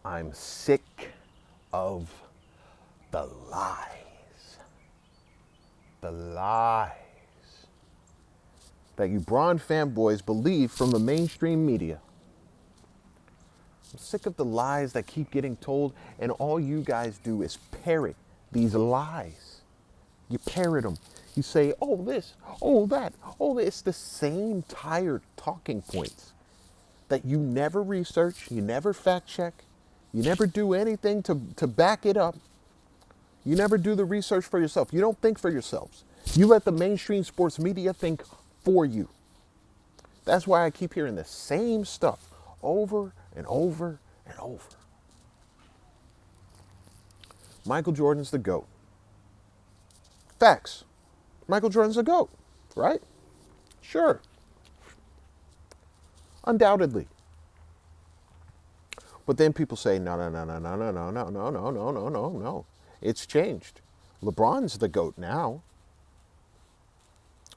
I'm sick of the lies. The lies that you Bron fanboys believe from the mainstream media. I'm sick of the lies that keep getting told, and all you guys do is parrot these lies. You parrot them. You say, oh, this, oh, that, oh, this. It's the same tired talking points that you never research, you never fact check, you never do anything to back it up. You never do the research for yourself. You don't think for yourselves. You let the mainstream sports media think for you. That's why I keep hearing the same stuff over and over and over. Michael Jordan's the GOAT. Facts. Michael Jordan's the GOAT, right? Sure. Undoubtedly. But then people say, no. It's changed. LeBron's the GOAT now.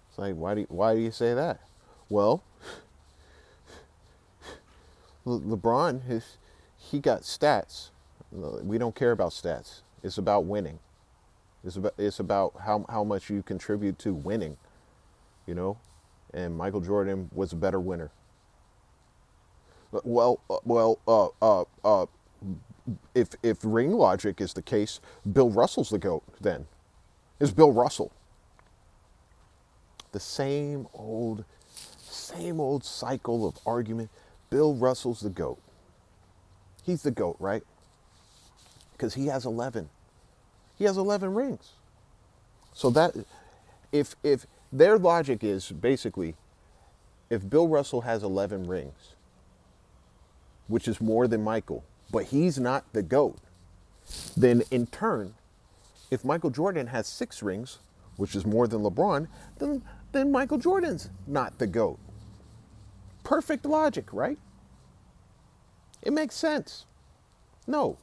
It's like, why do you say that? Well, LeBron, he got stats. We don't care about stats. It's about winning. It's about how much you contribute to winning, you know? And Michael Jordan was a better winner. If ring logic is the case, Bill Russell's the GOAT then. It's Bill Russell. The same old cycle of argument. Bill Russell's the GOAT. He's the GOAT, right? Because he has 11. He has 11 rings. So that, if their logic is basically, if Bill Russell has 11 rings, which is more than Michael, but he's not the GOAT, then in turn, if Michael Jordan has 6 rings, which is more than LeBron, then Michael Jordan's not the GOAT. Perfect logic, right? It makes sense. No,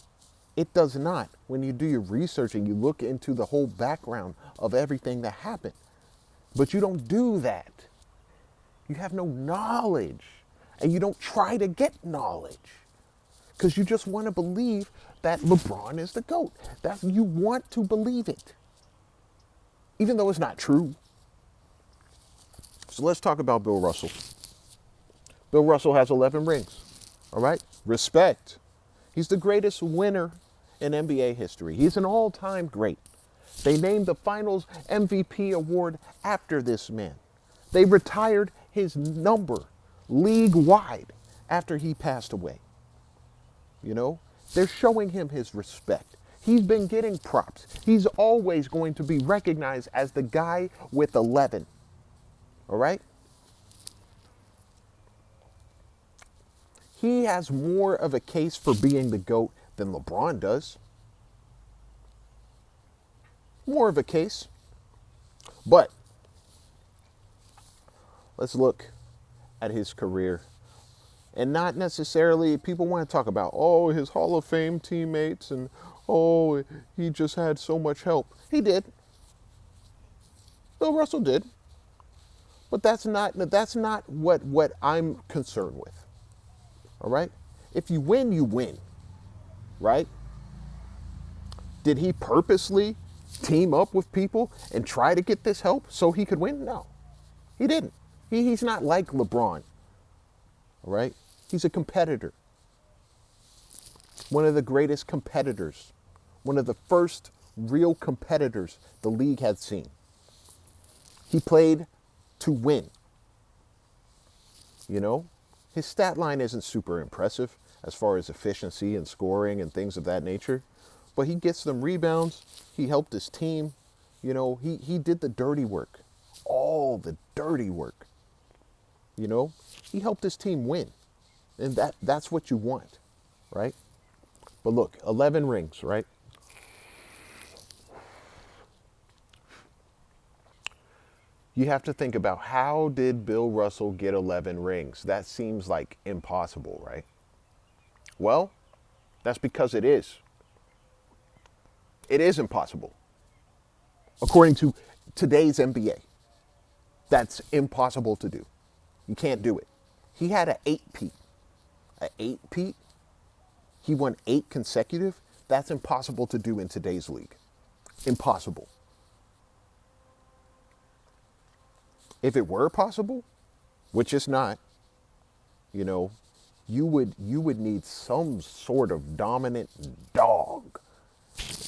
it does not. When you do your research and you look into the whole background of everything that happened. But you don't do that. You have no knowledge. And you don't try to get knowledge. Because you just want to believe that LeBron is the GOAT. That you want to believe it. Even though it's not true. So let's talk about Bill Russell. Bill Russell has 11 rings. All right? Respect. He's the greatest winner in NBA history. He's an all-time great. They named the Finals MVP award after this man. They retired his number league-wide after he passed away. You know? They're showing him his respect. He's been getting props. He's always going to be recognized as the guy with 11. All right? He has more of a case for being the GOAT than LeBron does. More of a case. But let's look at his career. And not necessarily, people want to talk about, oh, his Hall of Fame teammates and, oh, he just had so much help. He did. Bill Russell did. But that's not what I'm concerned with. All right? If you win, you win. Right? Did he purposely team up with people and try to get this help so he could win? No. He didn't. He's not like LeBron. All right? He's a competitor. One of the greatest competitors. One of the first real competitors the league had seen. He played to win. You know? His stat line isn't super impressive as far as efficiency and scoring and things of that nature. But he gets them rebounds. He helped his team. You know, he did the dirty work. All the dirty work. You know, he helped his team win. And that's what you want, right? But look, 11 rings, right? You have to think about, how did Bill Russell get 11 rings? That seems like impossible, right? Well, that's because it is. It is impossible. According to today's NBA, that's impossible to do. You can't do it. He had an 8-peat. An 8-peat? He won 8 consecutive. That's impossible to do in today's league. Impossible. If it were possible, which it's not, you know, you would need some sort of dominant dog.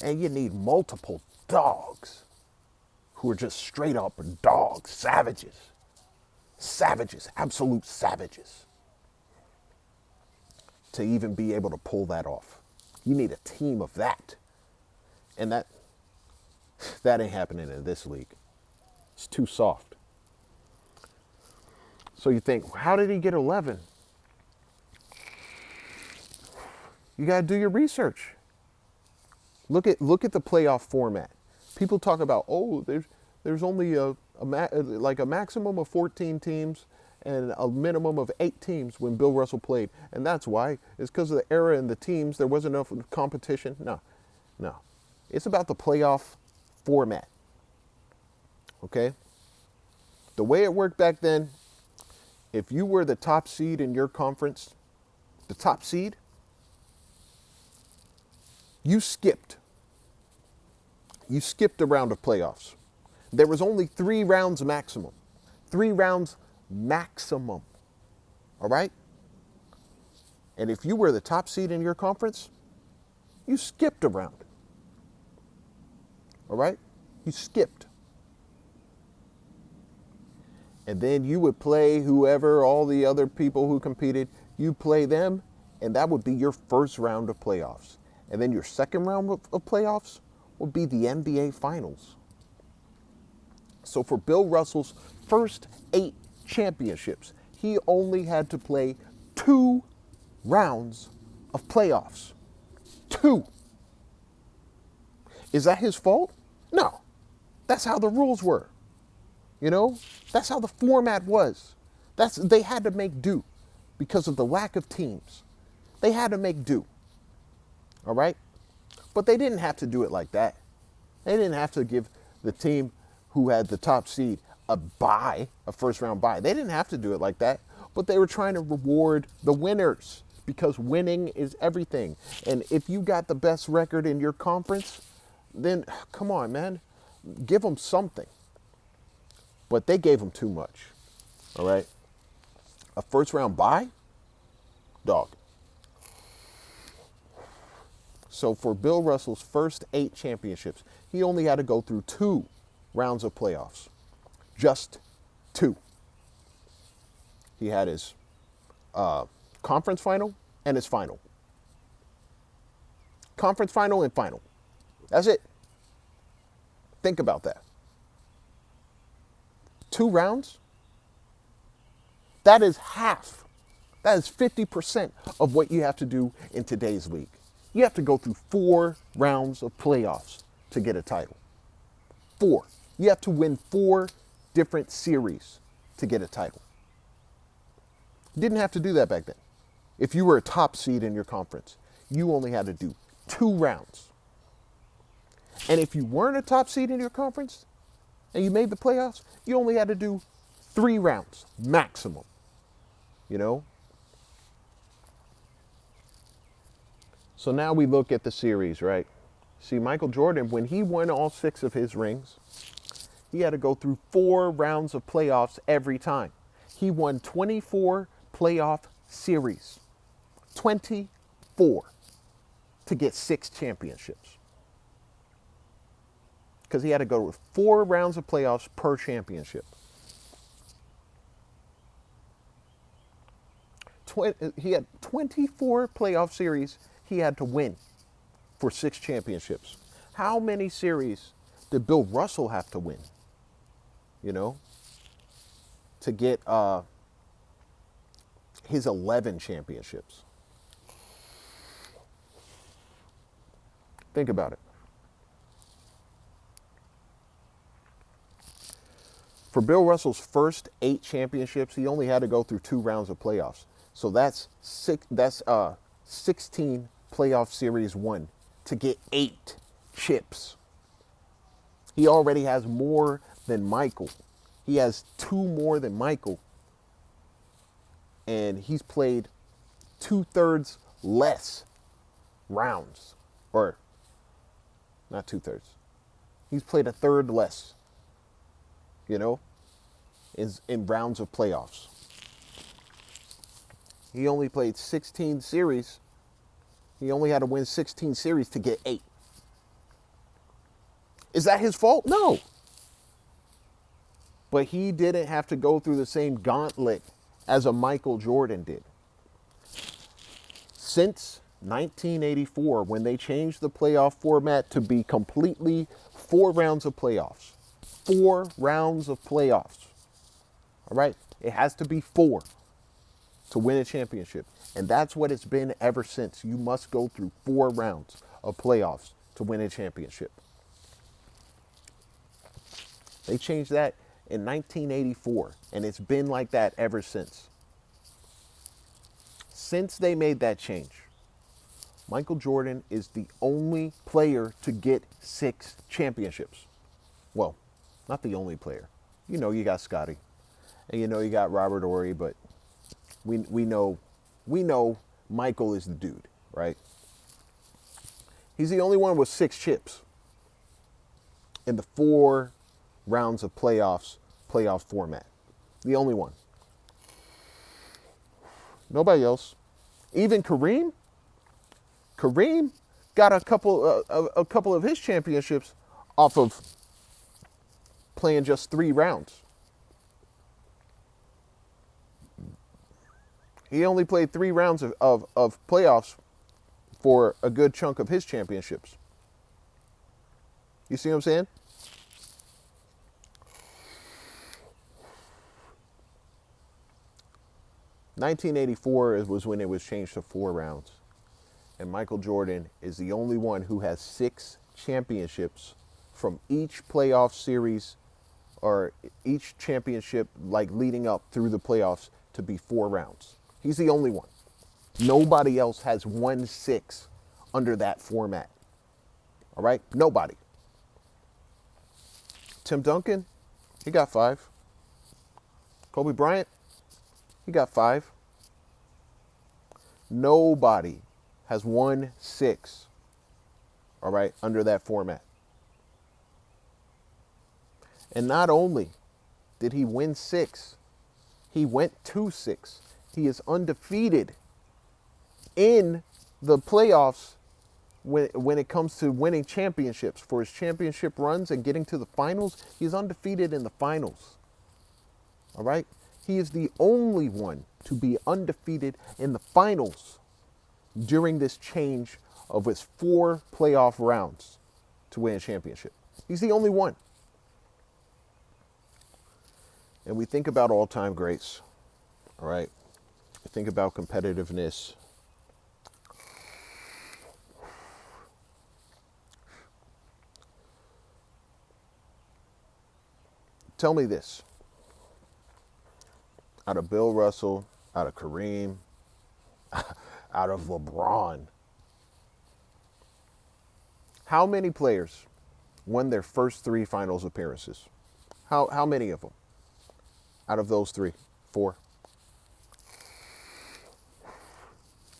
And you need multiple dogs who are just straight up dogs, savages. Savages, absolute savages. To even be able to pull that off. You need a team of that. And that ain't happening in this league. It's too soft. So you think, how did he get 11? You got to do your research. Look at the playoff format. People talk about, oh, there's only a maximum of 14 teams and a minimum of 8 teams when Bill Russell played. And that's why. It's because of the era and the teams. There wasn't enough competition. No. It's about the playoff format. Okay? The way it worked back then, if you were the top seed in your conference, the top seed, you skipped a round of playoffs. There was only 3 rounds maximum. 3 rounds maximum. All right? And if you were the top seed in your conference, you skipped a round. All right? You skipped. And then you would play whoever, all the other people who competed, you play them, and that would be your first round of playoffs. And then your second round of playoffs would be the NBA Finals. So for Bill Russell's first 8 championships, he only had to play 2 rounds of playoffs. 2. Is that his fault? No. That's how the rules were. You know? That's how the format was. They had to make do because of the lack of teams. They had to make do. All right? But they didn't have to do it like that. They didn't have to give the team who had the top seed a first round bye. They didn't have to do it like that. But they were trying to reward the winners because winning is everything. And if you got the best record in your conference, then come on, man, give them something. But they gave them too much. All right? A first round bye? Dog. So for Bill Russell's first 8 championships, he only had to go through 2 rounds of playoffs. Just 2. He had his conference final and his final. Conference final and final. That's it. Think about that. 2 rounds? That is half. That is 50% of what you have to do in today's league. You have to go through 4 rounds of playoffs to get a title. 4. You have to win 4 different series to get a title. You didn't have to do that back then. If you were a top seed in your conference, you only had to do 2 rounds. And if you weren't a top seed in your conference and you made the playoffs, you only had to do 3 rounds maximum. You know? So now we look at the series, right? See, Michael Jordan, when he won all 6 of his rings, he had to go through 4 rounds of playoffs every time. He won 24 playoff series. 24 to get 6 championships. Because he had to go with 4 rounds of playoffs per championship. He had 24 playoff series he had to win for 6 championships. How many series did Bill Russell have to win? You know, to get his 11 championships. Think about it. For Bill Russell's first 8 championships, he only had to go through 2 rounds of playoffs. So that's 16 playoff series won to get 8 chips. He already has more than Michael. He has 2 more than Michael. And he's played 2/3 less rounds, or not 2/3. He's played a third less, you know, in rounds of playoffs. He only played 16 series. He only had to win 16 series to get 8. Is that his fault? No. But he didn't have to go through the same gauntlet as a Michael Jordan did. Since 1984, when they changed the playoff format to be completely 4 rounds of playoffs. 4 rounds of playoffs. All right? It has to be 4 to win a championship. And that's what it's been ever since. You must go through 4 rounds of playoffs to win a championship. They changed that in 1984, and it's been like that ever since. Since they made that change, Michael Jordan is the only player to get 6 championships. Well, not the only player. You know, you got Scotty, and you know you got Robert Horry, but we know Michael is the dude, right? He's the only one with 6 chips in the 4 rounds of playoff format. The only one. Nobody else. Even Kareem got a couple of his championships off of playing just 3 rounds. He only played 3 rounds of playoffs for a good chunk of his championships. You see what I'm saying? '84 was when it was changed to 4 rounds. And Michael Jordan is the only one who has 6 championships from each playoff series or each championship, like leading up through the playoffs, to be 4 rounds. He's the only one. Nobody else has won 6 under that format. All right? Nobody. Tim Duncan, he got 5. Kobe Bryant, he got 5. Nobody has won 6, all right, under that format. And not only did he win 6, he went to 6. He is undefeated in the playoffs when it comes to winning championships. For his championship runs and getting to the finals, he's undefeated in the finals. All right? He is the only one to be undefeated in the finals during this change of his 4 playoff rounds to win a championship. He's the only one. And we think about all-time greats, all right? We think about competitiveness. Tell me this. Out of Bill Russell, out of Kareem, out of LeBron, how many players won their first 3 finals appearances? How many of them? Out of those 3, 4.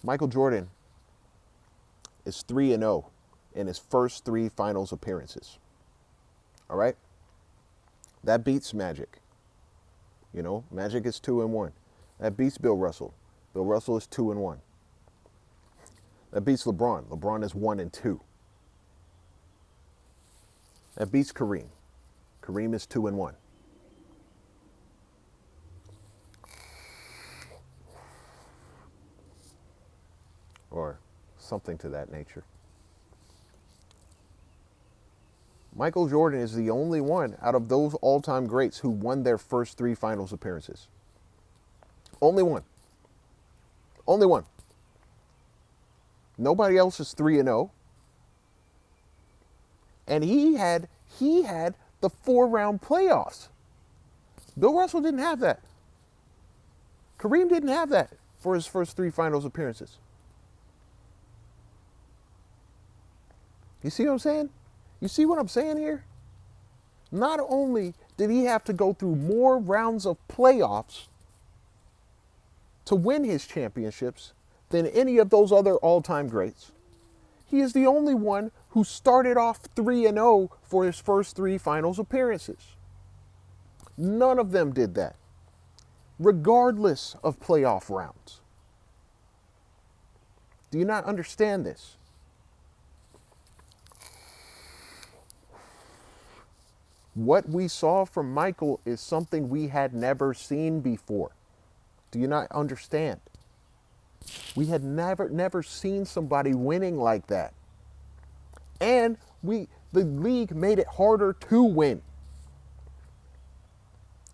Michael Jordan is 3-0 in his first 3 finals appearances. All right? That beats Magic. You know, Magic is 2-1. That beats Bill Russell. Bill Russell is 2-1. That beats LeBron. LeBron is 1-2. That beats Kareem. Kareem is 2-1. Or something to that nature. Michael Jordan is the only one out of those all-time greats who won their first 3 finals appearances. Only one. Only one. Nobody else is 3-0. And he had the 4-round playoffs. Bill Russell didn't have that. Kareem didn't have that for his first 3 finals appearances. You see what I'm saying? You see what I'm saying here? Not only did he have to go through more rounds of playoffs to win his championships than any of those other all-time greats, He is the only one who started off 3-0 for his first 3 finals appearances. None of them did that, regardless of playoff rounds. Do you not understand this? What we saw from Michael is something we had never seen before. Do you not understand? We had never seen somebody winning like that. And the league made it harder to win.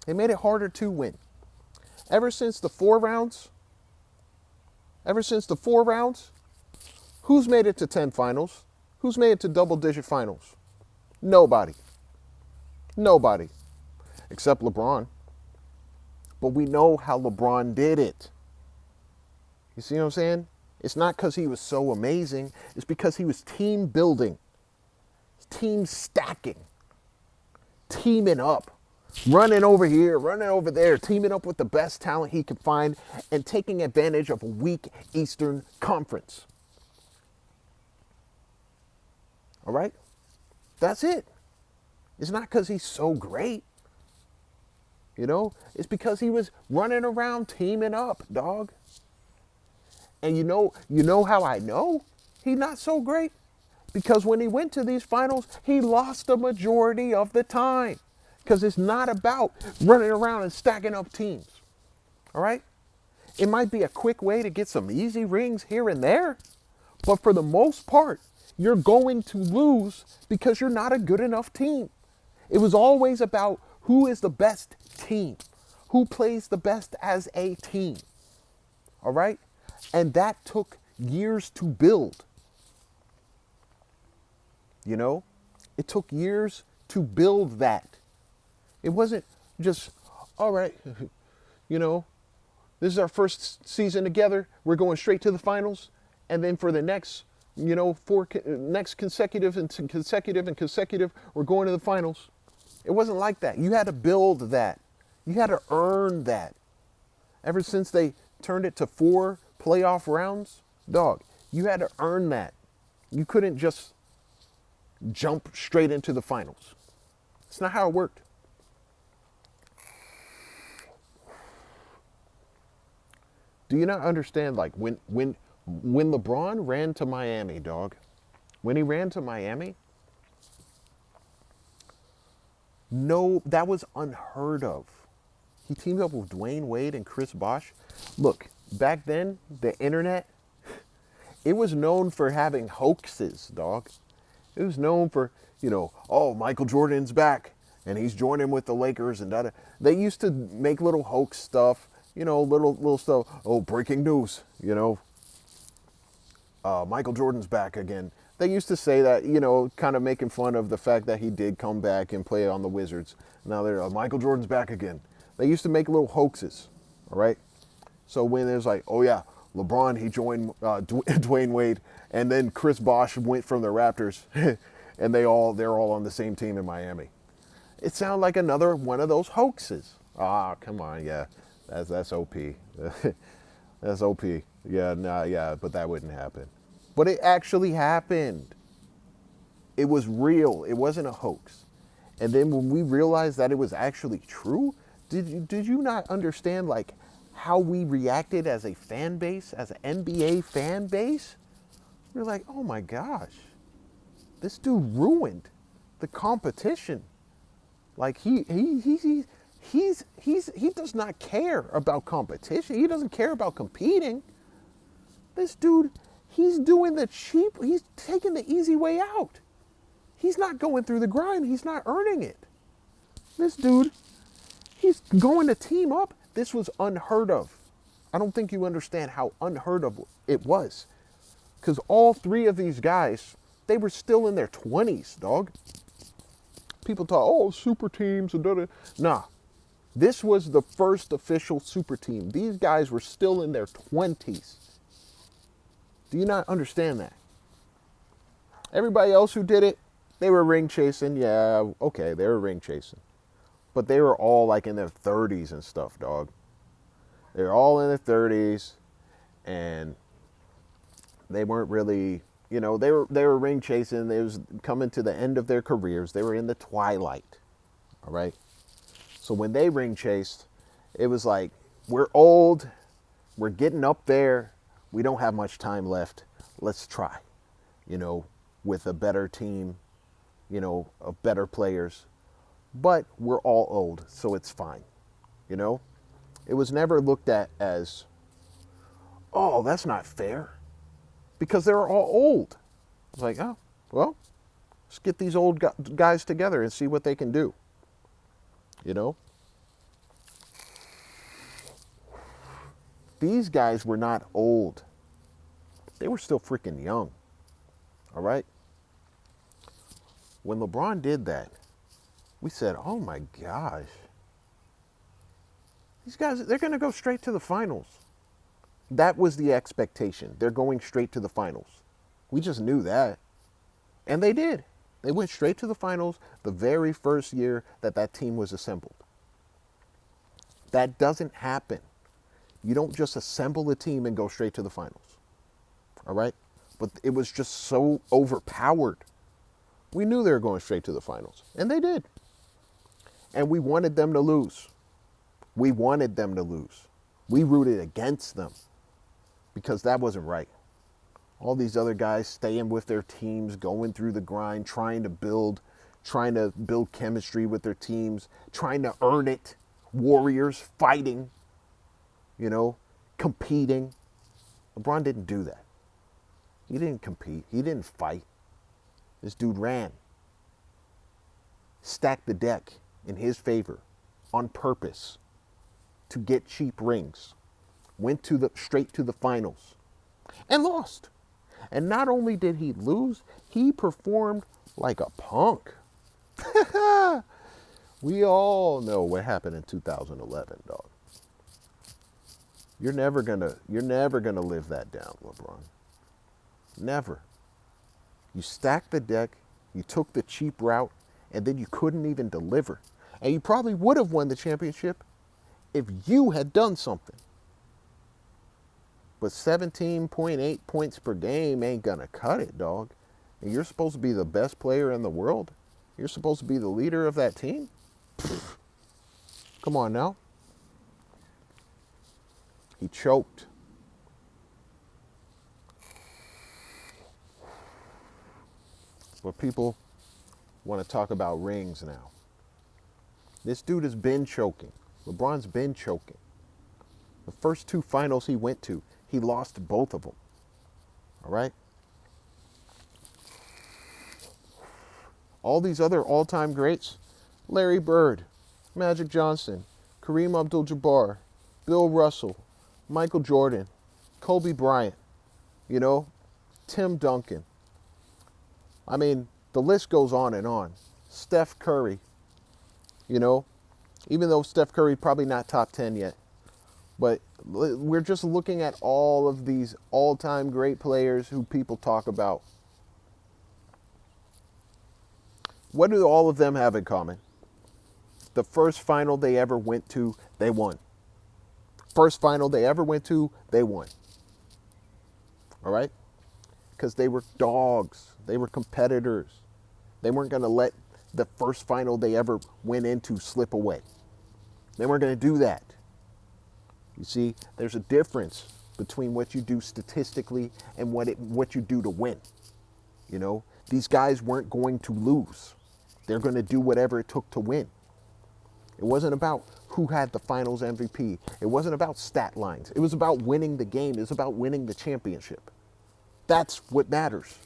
They made it harder to win. Ever since the 4 rounds, who's made it to 10 finals? Who's made it to double-digit finals? Nobody. Nobody. Except LeBron. But we know how LeBron did it. You see what I'm saying? It's not because he was so amazing. It's because he was team building, team stacking, teaming up, running over here, running over there, teaming up with the best talent he could find, and taking advantage of a weak Eastern Conference. All right? That's it. It's not because he's so great. You know? It's because he was running around teaming up, dog. And you know how I know he's not so great? Because when he went to these finals, he lost the majority of the time. Because it's not about running around and stacking up teams. All right? It might be a quick way to get some easy rings here and there. But for the most part, you're going to lose because you're not a good enough team. It was always about who is the best team, who plays the best as a team. All right? And that took years to build. You know? It took years to build that. It wasn't just, all right, you know, this is our first season together. We're going straight to the finals. And then for the next, you know, next consecutive, we're going to the finals. It wasn't like that. You had to build that. You had to earn that. Ever since they turned it to 4 playoff rounds, dog, you had to earn that. You couldn't just jump straight into the finals. It's not how it worked. Do you not understand, like, when LeBron ran to Miami, dog, when he ran to Miami, no, that was unheard of. He teamed up with Dwayne Wade and Chris Bosh. Look, back then, the internet, it was known for having hoaxes, dog. It was known for, you know, oh, Michael Jordan's back, and he's joining with the Lakers, and da-da. They used to make little hoax stuff, you know, little stuff. Oh, breaking news, you know. Michael Jordan's back again. They used to say that, you know, kind of making fun of the fact that he did come back and play on the Wizards. Now they're, Michael Jordan's back again. They used to make little hoaxes, all right? So when there's like, oh yeah, LeBron, he joined Dwayne Wade, and then Chris Bosh went from the Raptors, and they're all on the same team in Miami. It sounded like another one of those hoaxes. Ah, come on, yeah, that's OP. That's OP. Yeah, nah, yeah, but that wouldn't happen. But it actually happened. It was real. It wasn't a hoax. And then when we realized that it was actually true, did you not understand, like, how we reacted as a fan base, as an NBA fan base? We were like, oh my gosh, this dude ruined the competition. Like he does not care about competition. He doesn't care about competing. This dude, he's doing he's taking the easy way out. He's not going through the grind. He's not earning it. This dude, he's going to team up. This was unheard of. I don't think you understand how unheard of it was. Because all 3 of these guys, they were still in their 20s, dog. People talk, oh, super teams. And da-da. Nah, this was the first official super team. These guys were still in their 20s. Do you not understand that? Everybody else who did it, they were ring chasing. Yeah, okay, they were ring chasing. But they were all like in their 30s and stuff, dog. They were all in their 30s, and they weren't really, You know, they were ring chasing. They was coming to the end of their careers. They were in the twilight. All right. So when they ring chased, it was like, we're old, we're getting up there, we don't have much time left. Let's try, you know, with a better team, you know, of better players. But we're all old, so it's fine. You know? It was never looked at as, oh, that's not fair. Because they're all old. It's like, oh, well, let's get these old guys together and see what they can do. You know? These guys were not old. They were still freaking young. All right? When LeBron did that, we said, oh my gosh. These guys, they're going to go straight to the finals. That was the expectation. They're going straight to the finals. We just knew that. And they did. They went straight to the finals the very first year that that team was assembled. That doesn't happen. You don't just assemble a team and go straight to the finals. All right? But it was just so overpowered. We knew they were going straight to the finals. And they did. And we wanted them to lose. We wanted them to lose. We rooted against them because that wasn't right. All these other guys staying with their teams, going through the grind, trying to build chemistry with their teams, trying to earn it. Warriors fighting, you know, competing. LeBron didn't do that. He didn't compete. He didn't fight. This dude ran. Stacked the deck in his favor on purpose to get cheap rings. Went straight to the finals and lost. And not only did he lose, he performed like a punk. We all know what happened in 2011, dog. You're never gonna live that down, LeBron. Never. You stacked the deck, you took the cheap route, and then you couldn't even deliver. And you probably would have won the championship if you had done something. But 17.8 points per game ain't gonna cut it, dog. And you're supposed to be the best player in the world. You're supposed to be the leader of that team. Come on now. He choked. But people want to talk about rings now. This dude has been choking. LeBron's been choking. The first two finals he went to, he lost both of them. All right? All these other all-time greats, Larry Bird, Magic Johnson, Kareem Abdul-Jabbar, Bill Russell, Michael Jordan, Kobe Bryant, you know, Tim Duncan. I mean, the list goes on and on. Steph Curry, you know, even though Steph Curry probably not top 10 yet. But we're just looking at all of these all-time great players who people talk about. What do all of them have in common? The first final they ever went to, they won. First final they ever went to, they won. All right? Because they were dogs. They were competitors. They weren't going to let the first final they ever went into slip away. They weren't going to do that. You see, there's a difference between what you do statistically and what you do to win. You know, these guys weren't going to lose. They're going to do whatever it took to win. It wasn't about who had the finals MVP. It wasn't about stat lines. It was about winning the game. It was about winning the championship. That's what matters.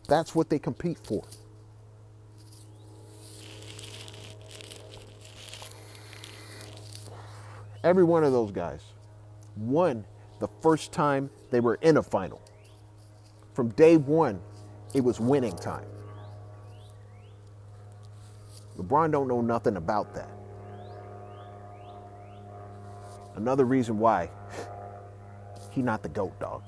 That's what they compete for. Every one of those guys won the first time they were in a final. From day one, it was winning time. LeBron don't know nothing about that. Another reason why he not the GOAT, dog.